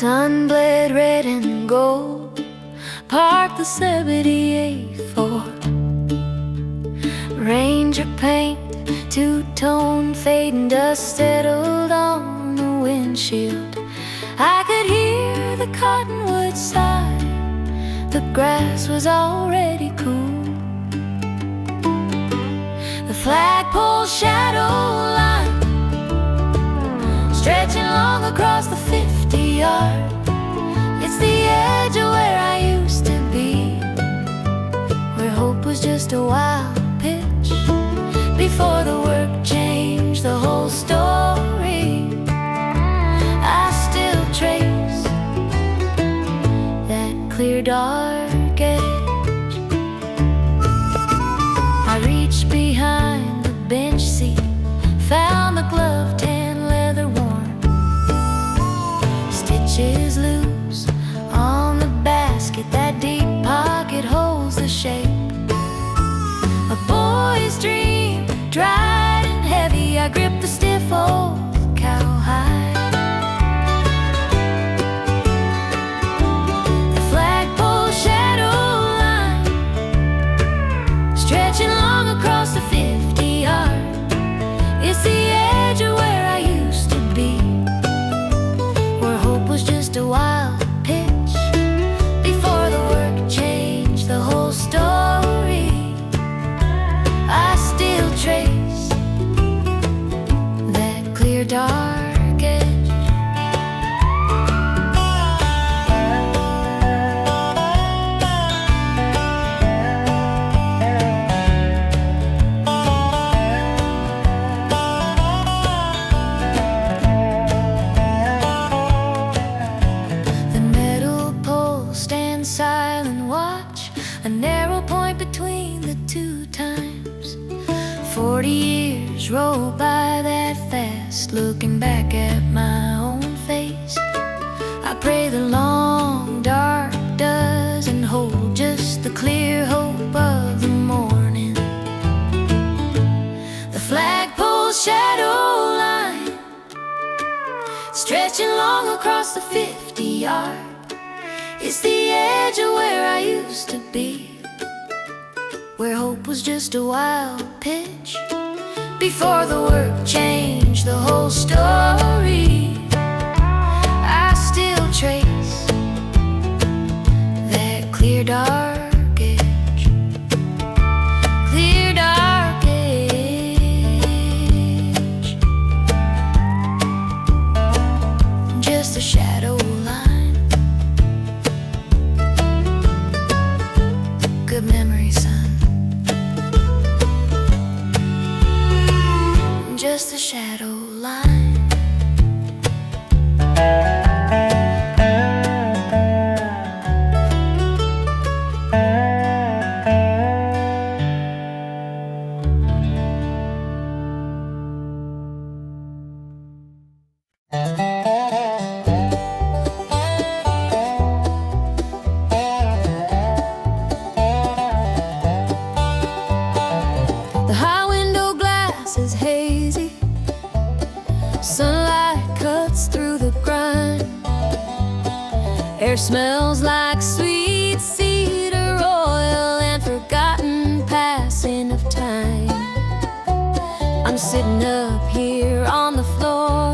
sun bled red and gold, parked the 78-4. Ranger paint, two-tone fading dust settled on the windshield. I could hear the cottonwood sigh, the grass was already cool. The flagpole shadow line stretching long across the 50-yard. It's the edge of where I used to be, where hope was just a wild pitch before the work changed the whole story. I still trace that clear dark edge. I reached behind the bench seat, found the glove tan leather worn, stitches loose on the basket. That deep pocket holds the shape. A boy's dream, dried and heavy. I gripped the stiff old cowhide. The flagpole shadow line stretching long across the 50-yard. It's the edge of where I used to be, where hope was just a wild pitch before the work changed the whole story. I still trace that clear dark edge. The metal pole stands silent watch, a narrow point between the two times. 40 years roll by that fast, looking back at my own face. I pray the long dark doesn't hold just the clear hope of the morning. The flagpole shadow line stretching long across the 50-yard. It's the edge of where I used to be, where hope was just a wild pitch before the work changed the whole story. I still trace that clear dark edge, clear dark edge. Just a shadow line. Good memory, son. Just a shadow line. The high window glass is hazy, sunlight cuts through the grind. Air smells like sweet cedar oil and forgotten passing of time. I'm sitting up here on the floor,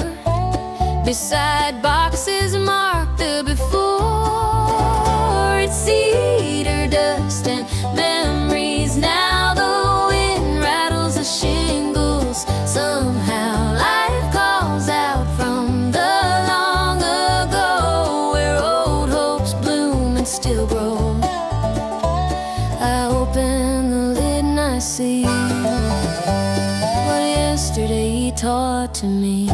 beside boxes marked the before. It's cedar dust and memories now. The wind rattles the shingles. Somehow life calls out from the long ago, where old hopes bloom and still grow. I open the lid and I see what yesterday taught to me.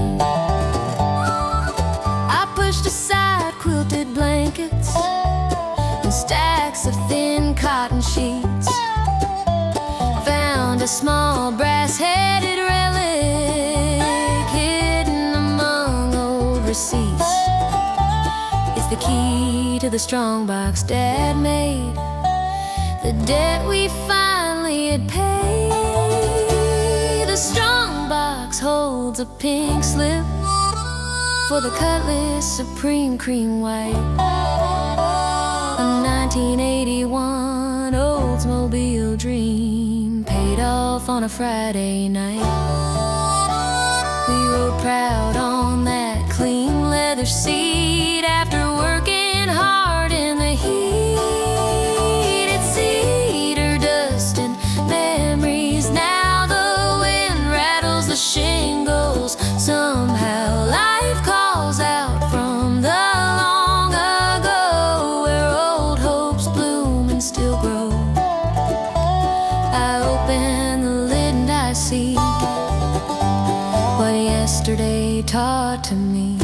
I pushed aside quilted blankets and stacks of thin cotton sheets, found a small brass-headed relic hidden among old receipts. It's the key to the strongbox Dad made, the debt we finally had paid. The strongbox holds a pink slip for the Cutlass Supreme Cream White, a 1981 Oldsmobile dream, paid off on a Friday night. We rode proud on that clean leather seat after working hard in the heat. It's cedar dust and memories. Now the wind rattles the shingles. Somehow life calls out from the long ago, where old hopes bloom and still grow. I open the lid and I see what yesterday taught to me.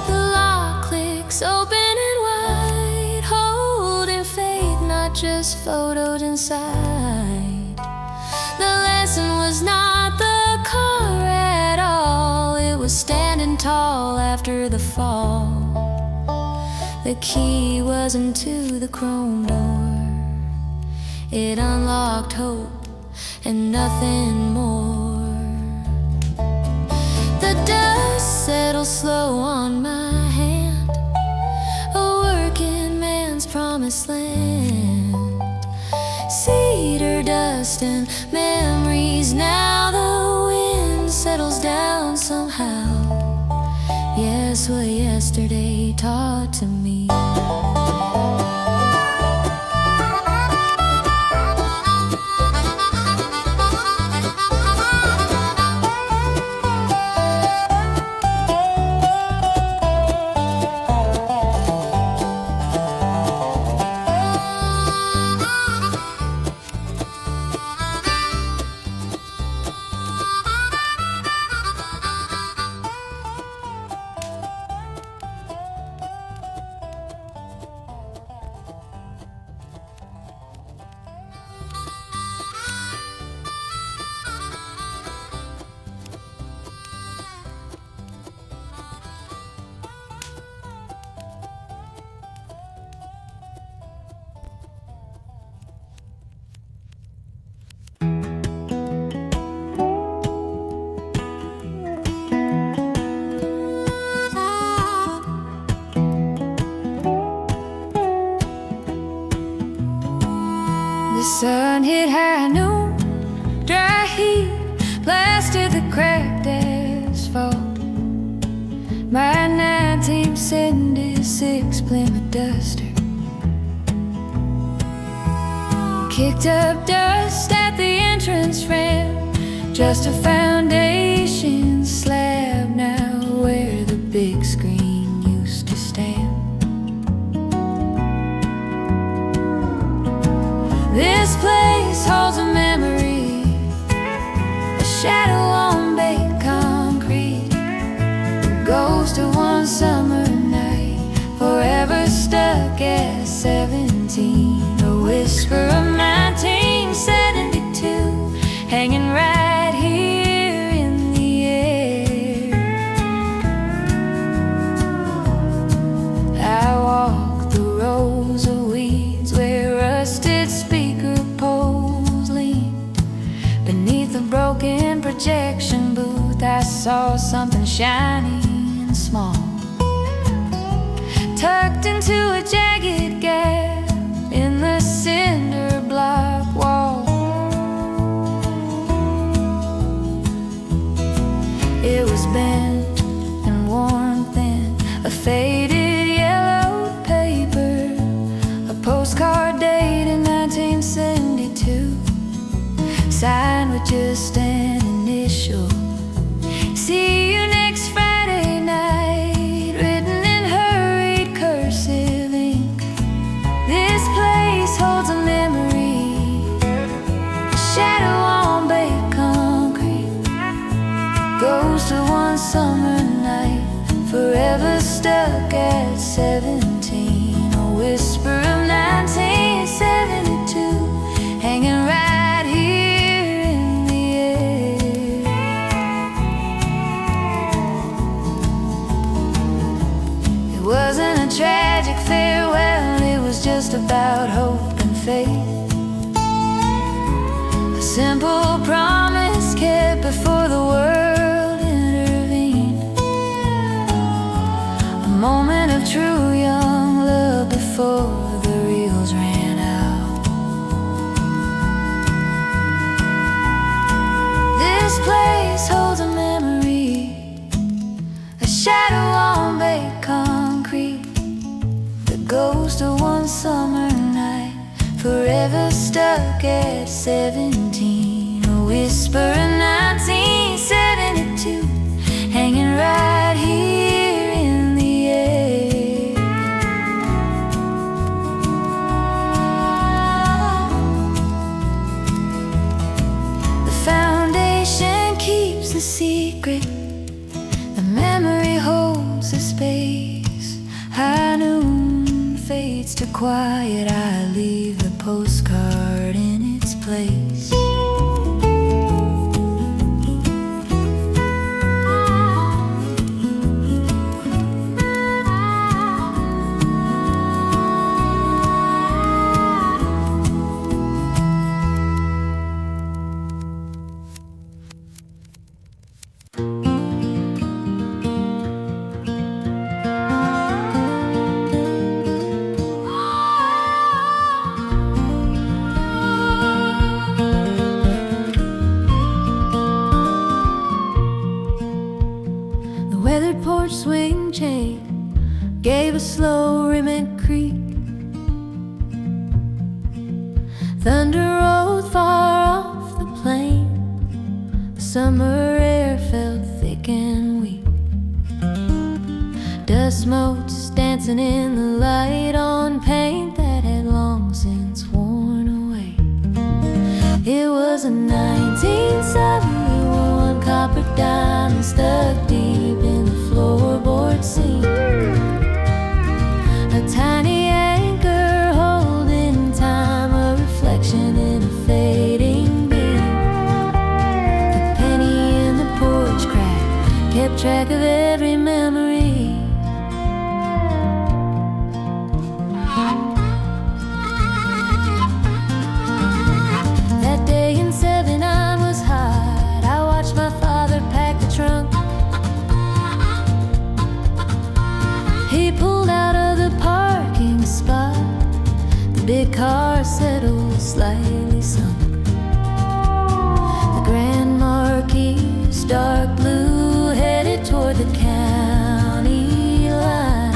The lock clicks open and wide, holding faith, not just photos inside. The lesson was not the car at all, it was standing tall after the fall. The key wasn't to the chrome door, it unlocked hope and nothing more. The dust settles slow on my hand, a working man's promised land. Cedar dust and memories. Now the wind settles down somehow. Yes, what yesterday taught to me. The sun hit high noon, dry heat blasted the cracked asphalt. My 1976 Plymouth Duster kicked up dust at the entrance ramp, just a foundation slab now where the big screen used to stand. This place holds a memory, a shadow on baked concrete, a ghost of one summer night, forever stuck at 17, a whisper of 1972, hanging right here in the air. I walk the rows of weeds where rusted speaker poles leaned. Beneath the broken projection booth, I saw something shiny and small, tucked into a jagged gap in the cinder block wall. It was bent and worn thin, a faded yellow paper, a postcard dated 1972, signed with just an initial. See you next Friday night, written in hurried cursive ink. This place holds a memory, a shadow on baked concrete, ghost of one summer night, forever stuck at 17, a whisper of 1972, hanging right here in the air. It wasn't a tragic farewell, it was just about hope and faith, a simple promise kept before the world intervened. summer night, forever stuck at 17. A whisper of 1972, hanging right here in the air. The foundation keeps the secret, the memory holds the space. High noon fades to quiet, I leave the postcard in its place. Weathered porch swing chain gave a slow rhythmic creak. Thunder rolled far off the plain. The summer air felt thick and weak. Dust motes dancing in the light on paint that had long since worn away. It was a 1971 copper diamond stuck deep in the floorboard seam. A tiny anchor holding time, a reflection in a fading beam. The penny in the porch crack kept track of every memory. That day in '79 was hot. I watched my father pack the trunk. He pulled out of the parking spot. The big car settled, slightly sunk. The Grand Marquis, dark blue, headed toward the county line.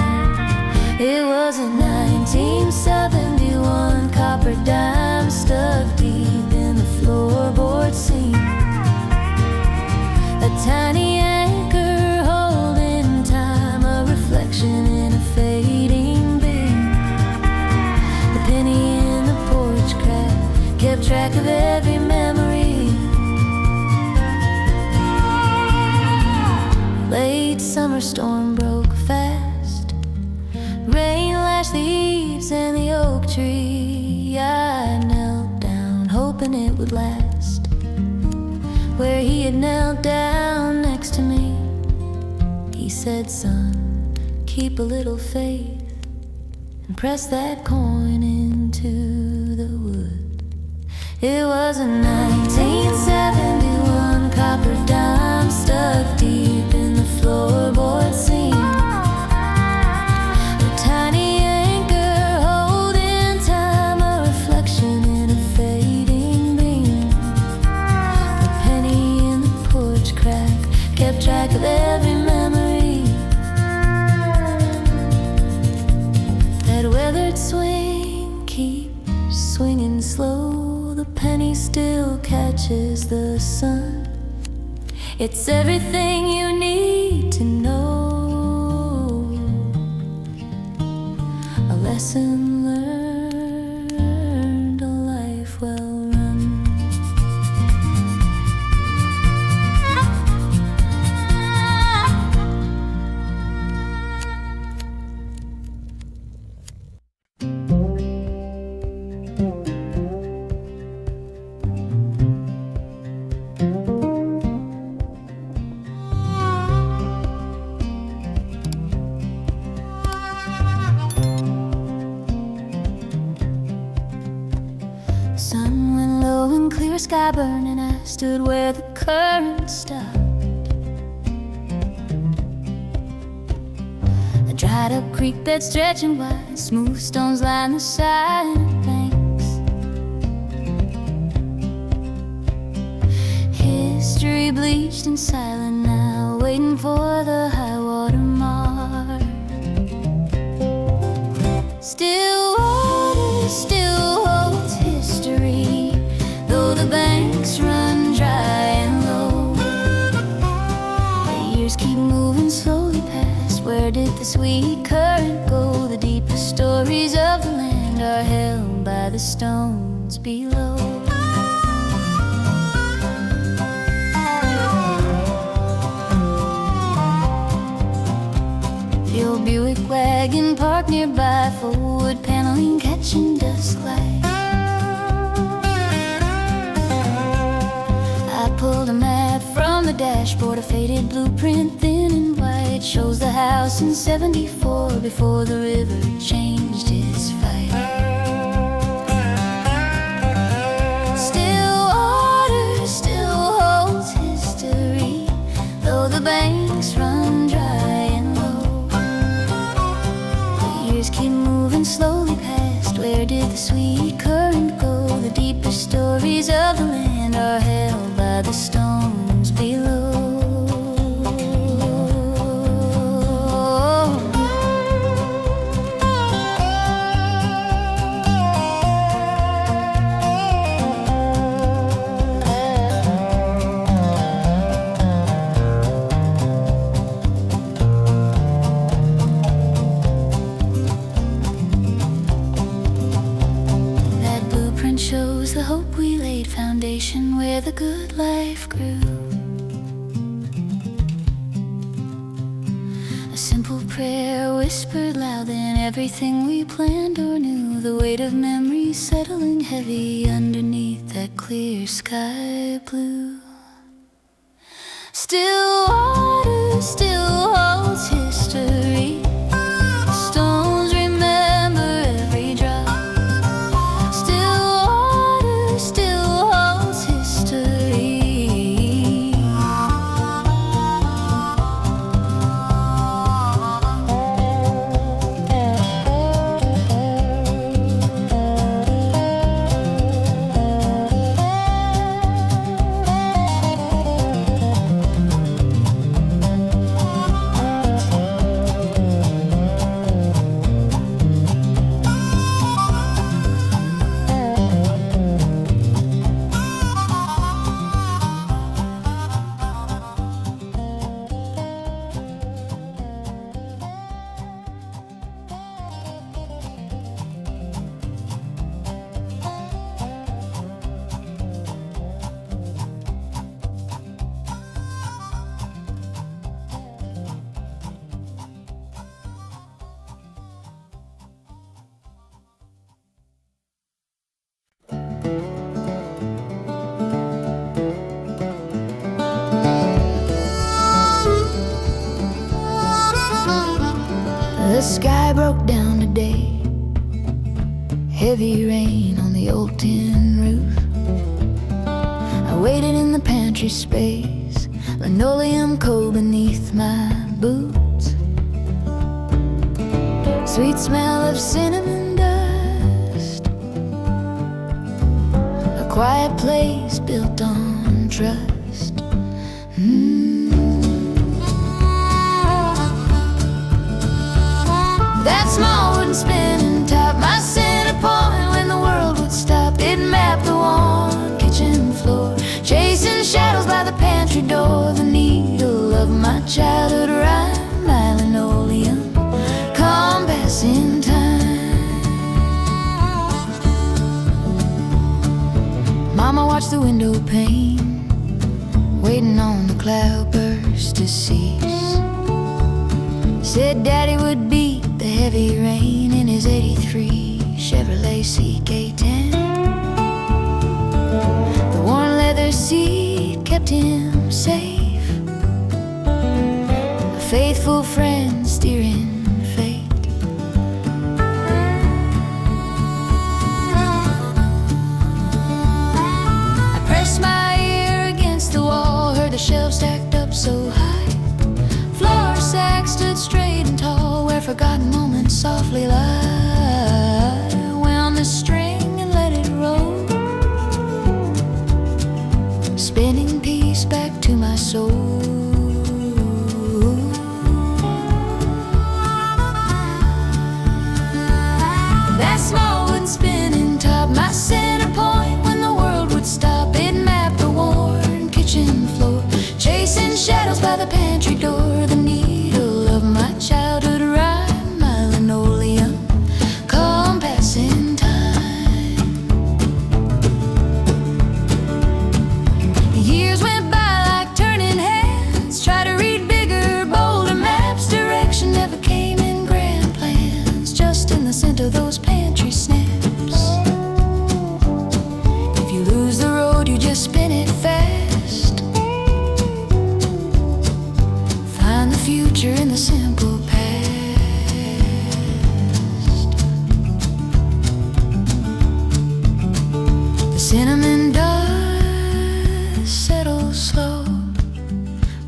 It was a 1971 copper dime stuck deep in the floorboard seam. A tiny anchor holding time, a reflection in a fading beam. The penny in the porch crack kept track of every memory. Late summer storm broke fast. Rain lashed the eaves and the oak tree. I knelt down, hoping it would last. Where he had knelt down next to me, he said, "Son, keep a little faith and press that coin into the wood." It was a 1971 copper dime stuck deep in the floorboard seam. A tiny anchor holding time, a reflection in a fading beam. The penny in the porch crack kept track of every memory. That weathered swing keeps swinging slow. The penny still catches the sun. It's everything you need to know. A lesson learned, a life well run. Sun went low and clear sky burning. I stood where the current stopped. A dried up creek bed stretching wide, smooth stones line the side banks. History bleached and silent now, waiting for the high water mark. Still Where did the sweet current go? The deepest stories of the land are held by the stones below. The old Buick wagon parked nearby, full wood paneling catching dusk light. I pulled a map from the dashboard, a faded blueprint thin and white. Shows the house in '74, before the river changed its fight. Still water still holds history, though the banks run dry and low. The years keep moving slowly past. Where did the sweet current go? The deepest stories of the land are held by the stones below. That blueprint shows the hope we laid, foundation where the good life grew. A simple prayer whispered loud, then everything we planned or knew. The weight of memory settling heavy underneath that clear sky blue. Still water still holds history. The stones remember every drop. Still water still holds history. The sky broke down today, heavy rain on the old tin roof. I waited in the pantry space, linoleum cold beneath my boots. Sweet smell of cinnamon dust, a quiet place built on trust. That small wooden spinning top, my center point when the world would stop. It mapped the warm kitchen floor, chasing shadows by the pantry door. The needle of my childhood rhyme, my linoleum compass in time. Mama watched the window pane, waiting on the cloudburst to cease. Said Daddy would beat the heavy rain in his '83 Chevrolet CK10. The worn leather seat kept him safe, a faithful friend steering fate. I pressed my ear against the wall, heard the shelves stacked up so high. Floor sack stood straight and tall, where forgotten moments softly lie. Wound the string and let it roll, spinning peace back to my soul. That small wooden spinning top, my center point when the world would stop. It mapped the worn kitchen floor, chasing shadows by the pantry door. The needle of my child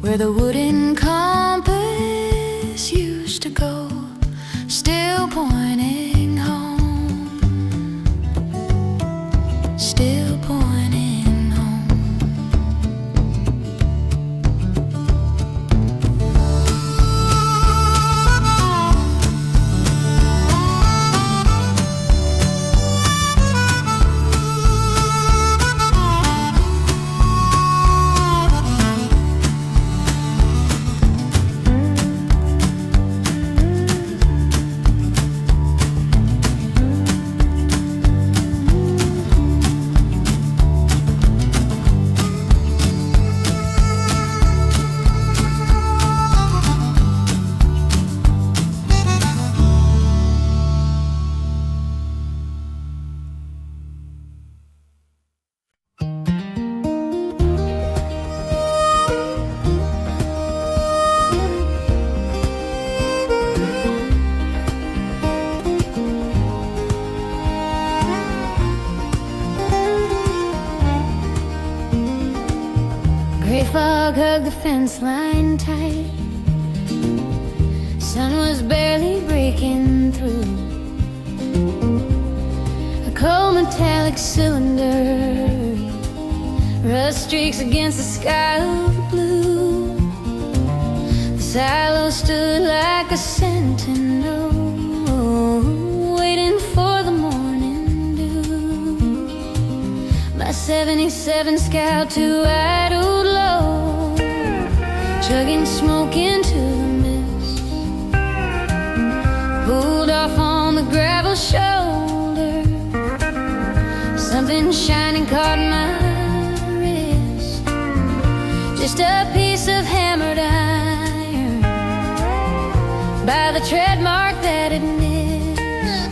where the wooden compass used to go, still pointing home, still pointing home. Gray fog hugged the fence line tight. Sun was barely breaking through. A cold metallic cylinder, rust streaks against the sky of blue. The silo stood like a sentinel, waiting for the morning dew. My 77 Scout 2 idled low, chugging smoke into the mist. Pulled off on the gravel shoulder, something shining caught my wrist. Just a piece of hammered iron by the tread mark that it missed.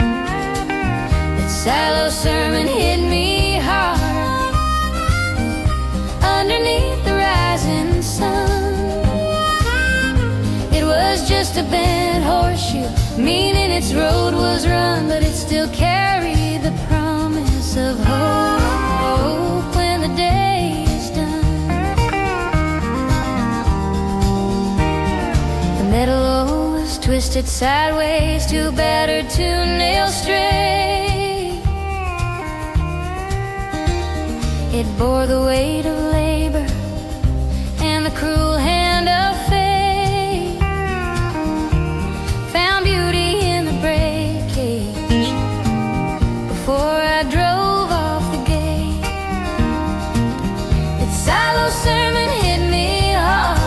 That silo sermon hit me hard underneath the rising sun. It was just a bent horseshoe, meaning its road was run, but it still carried the promise of hope when the day is done. The metal was twisted sideways, too battered to nail straight. It bore the weight of labor and the cruel hand of fate. Found beauty in the breakage before I drove off the gate. Its silo sermon hit me hard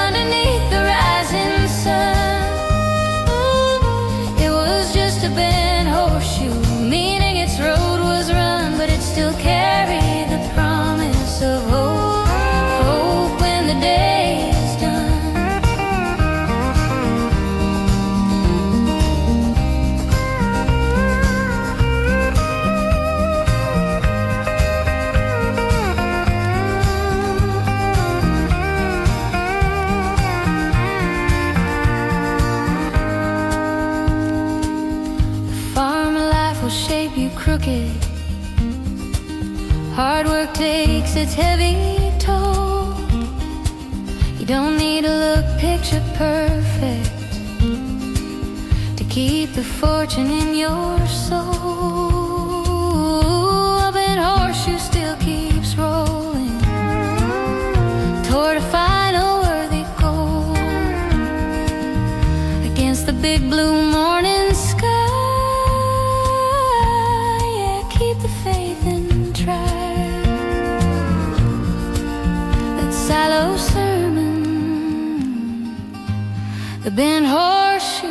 underneath the rising sun. It was just a bent horseshoe, meaning its road was run, but it still carried the promise of hope when the day is done. Farm life will shape you crooked. Hard work takes its heavy toll. You don't need to look picture perfect to keep the fortune in your soul. A bent horseshoe still keeps rolling toward a final worthy goal. Against the big blue morning sky, yeah, keep the faith and try. That silo sermon, the bent horseshoe,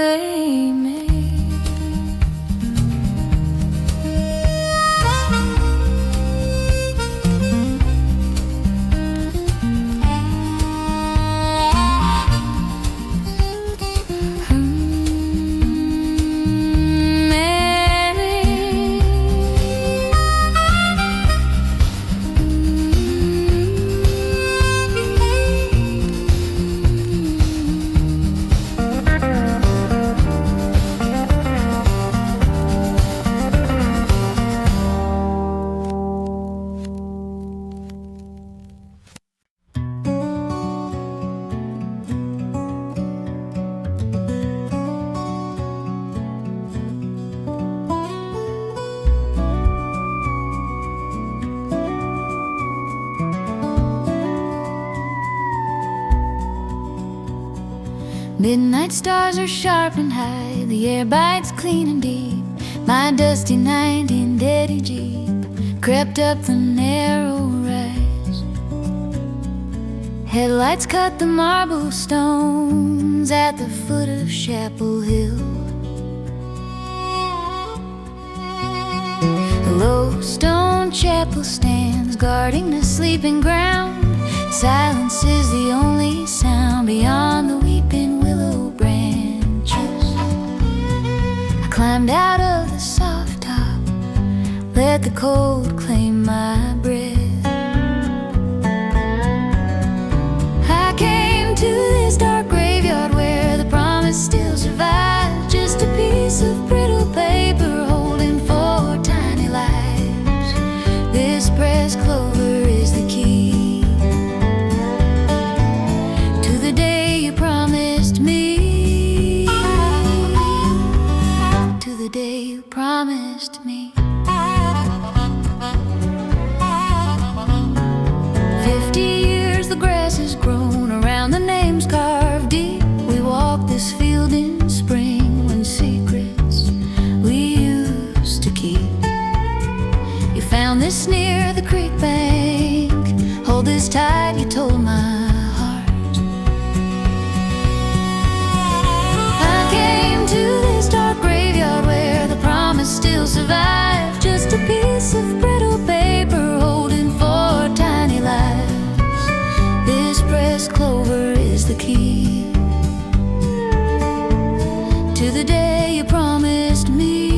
amen. Midnight stars are sharp and high, the air bites clean and deep. My dusty 1980 Jeep crept up the narrow rise. Headlights cut the marble stones at the foot of Chapel Hill. The low stone chapel stands guarding the sleeping ground. Silence is the only sound beyond the weeping willow branches. I climbed out of the soft top, let the cold claim my breath. I came to this dark graveyard where the promise still survives. Just a piece of brittle paper holding 4 tiny lives. This pressed clover is the key to the day you promised me, to the day you promised me. 50 years the grass has grown around, the names carved deep. We walked this field in spring when secrets we used to keep. You found this near the creek bank, hold this tight, you told my heart. I came to this dark graveyard where the promise still survives. Just a piece of brittle paper holding 4 tiny lives. This pressed clover is the key to the day you promised me.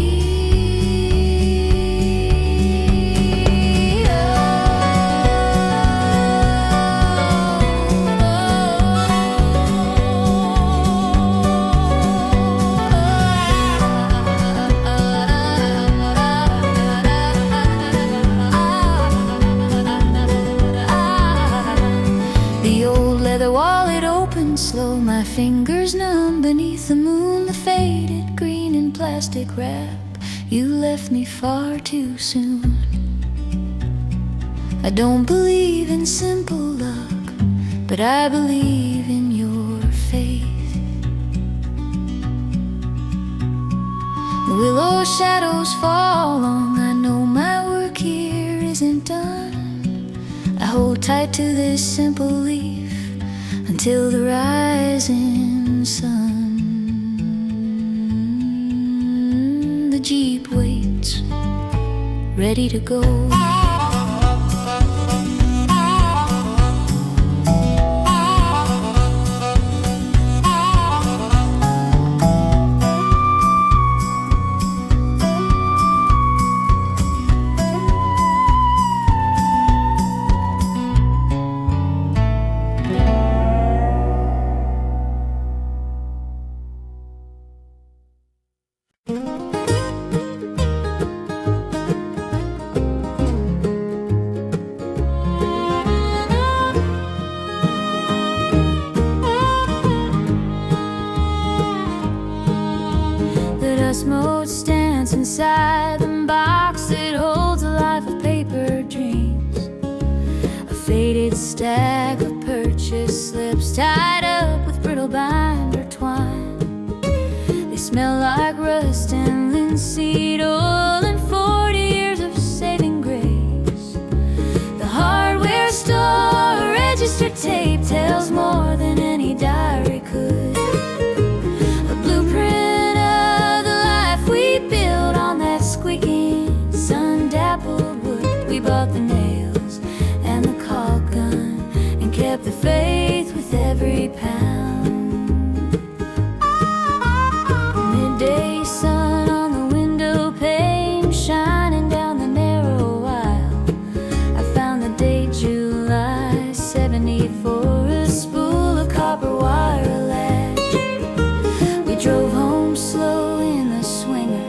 The old leather wallet opened slow, my fingers numb beneath the moon. The faded green and plastic wrap, you left me far too soon. I don't believe in simple luck, but I believe in your faith. The willow shadows fall long, I know my work here isn't done. I hold tight to this simple leaf until the rising sun. The Jeep waits, ready to go. Smoke stands inside the box that holds a life of paper dreams. A faded stack of purchase slips tied up with brittle binder twine. They smell like rust and linseed oil and 40 years of saving grace. The hardware store registered tape tells more than any diary could. Sun-dappled wood, we bought the nails and the caulk gun and kept the faith with every pound. Midday sun on the window pane shining down the narrow aisle. I found the date July 74, a spool of copper wire latch. We drove home slow in the swinger,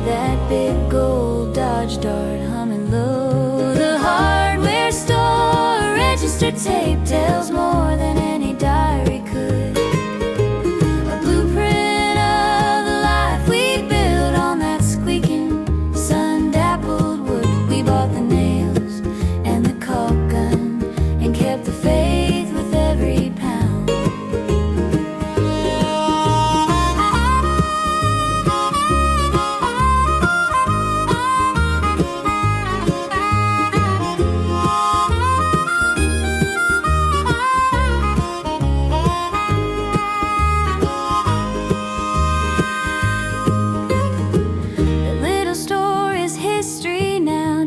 that big gold Dodge Dart humming low. The hardware store registered tape tells more than any diary could. A blueprint of the life we built on that squeaking sun-dappled wood. We bought the nails and the caulk gun and kept the faith with every pound.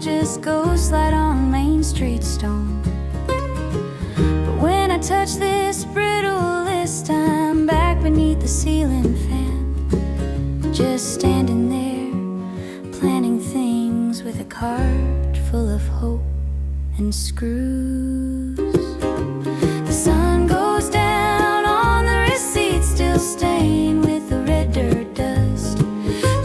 just ghost light on Main Street stone. But when I touch this brittle list, I'm back beneath the ceiling fan, just standing there, planning things with a cart full of hope and screws. The sun goes down on the receipt, still stained with the red dirt dust.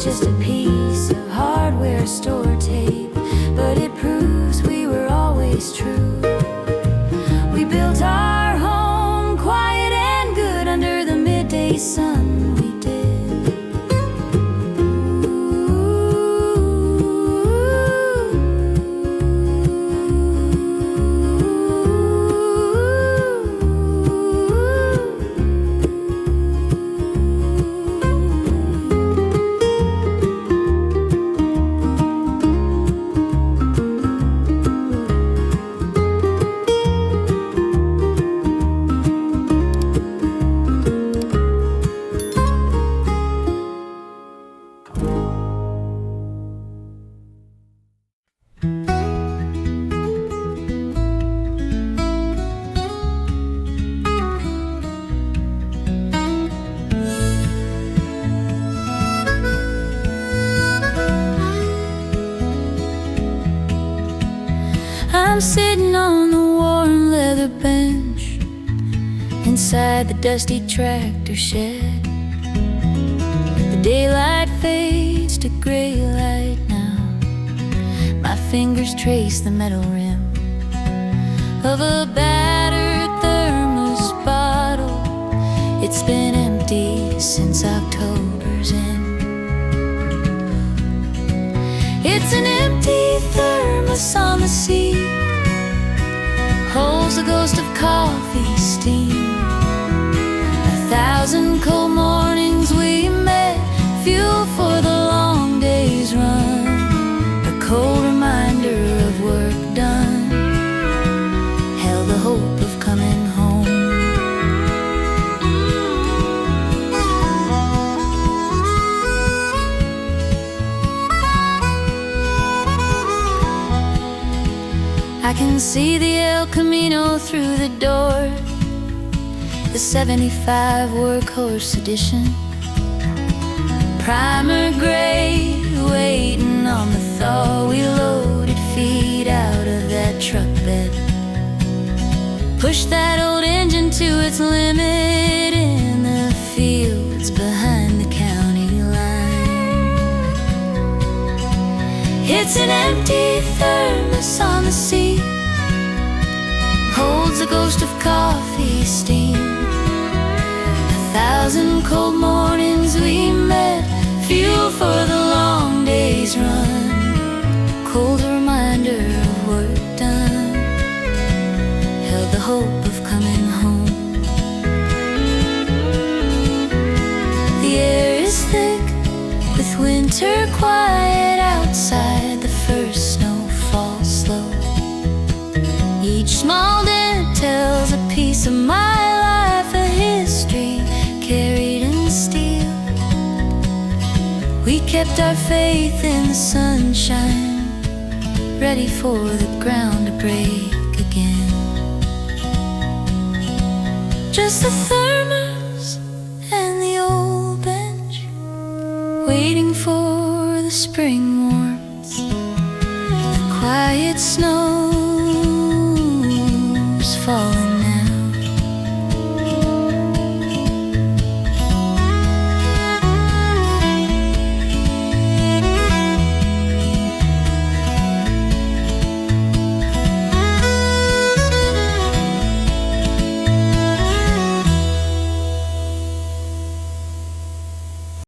Just a piece of hardware store tape, but it proves we were always true. We built our home quiet and good under the midday sun. We did. I'm sitting on the worn leather bench inside the dusty tractor shed. The daylight fades to gray light now. My fingers trace the metal rim of a battered Thermos bottle. It's been empty since October's end. It's an empty thermos on the seat, holds a ghost of coffee steam. 1,000 cold mornings we met, fuel for the long day's run, a cold reminder of work done, held the hope of coming home. I can see the El Camino through the door, the 75 workhorse edition, primer gray, waiting on the thaw. We loaded feet out of that truck bed, pushed that old engine to its limit in the fields behind the county line. It's an empty thermos on the seat, holds a ghost of coffee steam. 1,000 cold mornings we met, fuel for the long day's run, cold reminder of work done, held the hope of coming home. The air is thick with winter quiet outside, the first snow falls slow. Each small dent tells a piece of my life, a history carried in steel. We kept our faith in the sunshine, ready for the ground to break again. Just the thermos and the old bench, waiting for the spring warmth, the quiet snow